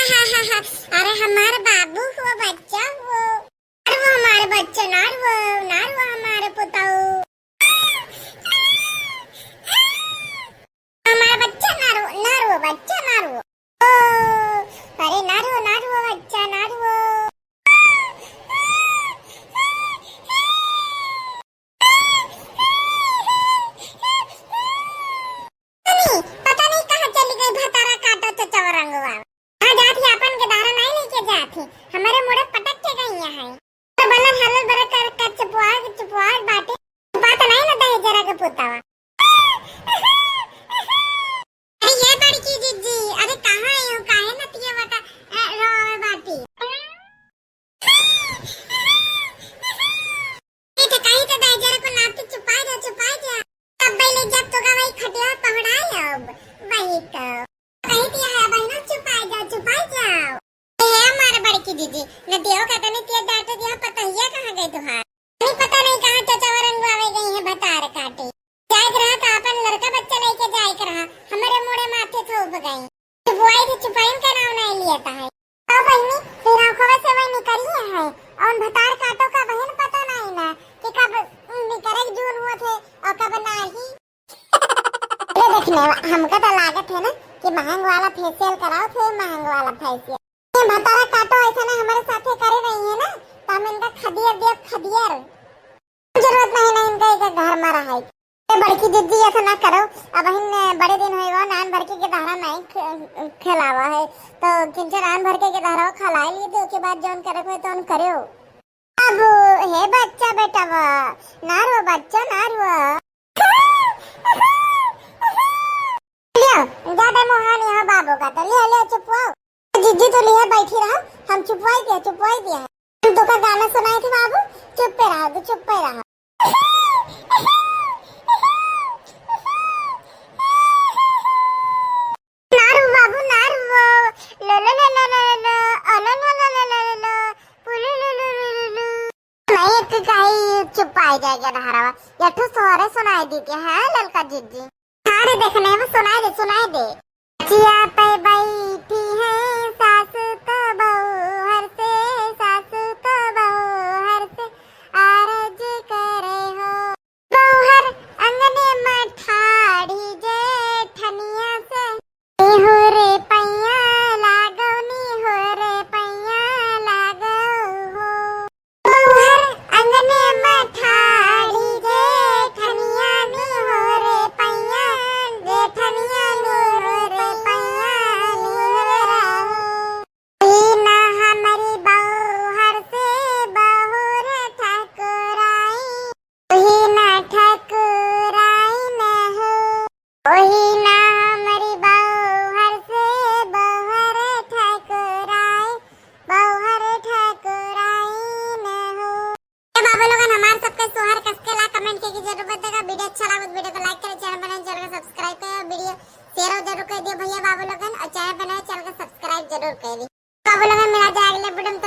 हा हा हा। अरे हमारा बाबू हुआ बच्चा वो, अरे वो हमारे बच्चे नार वो हमारे पुताऊ, हमारा बच्चा नार वो बच्चा नार वो, ओ अरे नार वो बच्चा नार वो। पता नहीं कहाँ चली गई भतारा काटो तो चौरंगवा। कहाँ जाती अपन के दारा नहीं लेके जाती, हमारे मुड़े पटक के गई है। तो बल्ला हल्ला बरा कर चुपवा बाटे, बात नहीं ना दे जरा के पुतावा। अरे ये बड़की जीजी, अरे कहाँ है हो, काहे न तिया बटा रोवे बाटी। ये तो कहीं तो दे जरा को नाती चुपा जा। अब पहले जब तो गवाई खटिया पकड़ाए अब वही तो कहीं दिया है बहनों चुपा जाओ। ये हमारे बड़की दीदी न दियो का तो नहीं तिया डांटे दिया, पता ही है कहाँ गई तुहार, नहीं पता नहीं कहाँ चाचा रंग आवे गई है भतार काटे। जाए रहा था अपन लड़का बच्चा लेके जाए रहा, हमारे मुड़े माथे थोप गई। चुपवाई थी चुपाई का नाम नहीं लिया है। तो बहनी फिर आंखों से वही निकली है और भतार काटो का बहन पता नहीं ना कि कब निकरे जून हुआ थे और कब नहीं। ये देखने हमका तो लागत है ना कि महंग वाला फेशियल कराओ, फिर महंग वाला फेशियल। ये भतारा काटो ऐसा ना हमारे साथे करे रही है ना, तो हम इनका खदियर जरूरत नहीं ना इनका एक घर में रहा। ये बड़की दीदी ऐसा ना करो, अब इन बड़े दिन हुए वो नान भर के दारा नहीं खिलावा है, तो किंचर नान भर के दारा खिला लिए तो उसके बाद जौन करे को तो करो। अब हे बच्चा बेटा वो नार वो बच्चा नार वो ज्यादा मोहानी है बाबू का, तो ले चुपवाओ जीजी, तो लिया बैठी रहो, हम चुपवाई दिया हम तो का गाना सुनाए थे बाबू, चुप पे रहो। नारू बाबू नारू लो लो लो लो लो लो लो लो लो लो लो पुलु लो लो लो लो। नहीं तो कहीं चुप आ जाएगा धारावा, या तो सोरे सुनाई देती है ललका जीजी। सारे देखने में सुनाई दे। चिया पे बैठी है सासु तो बहू हर से, सासु तो बहू हर से आरज करे हो, बहू हर अंगने में ठाड़ी जेठनिया से हो रे पैया लागो नी हो रे पैया लागो हो, बहू हर अंगने में ठाड़ी जेठनिया नी हो रे पैया जेठनिया नी हो रे पैया नी हो रहो। ना हमारी बहू हर से बहू रे ठकुराई, वही ना ठकुराई न हो, वही ना हमारी बहू हर से बहू रे ठकुराई, बहू रे ठकुराई न हो। बाबा लोगन हमारे सबके सोहर कस के ला कमेंट के की जरूरत है। वीडियो अच्छा लगा तो वीडियो को लाइक करें, चैनल बनाए चैनल को सब्सक्राइब करें, वीडियो शेयर जरूर कर दियो भैया बाबू लोगन, और चैनल बनाए चैनल को सब्सक्राइब जरूर कर दियो बाबू लोगन। मिला जाए अगले वीडियो में।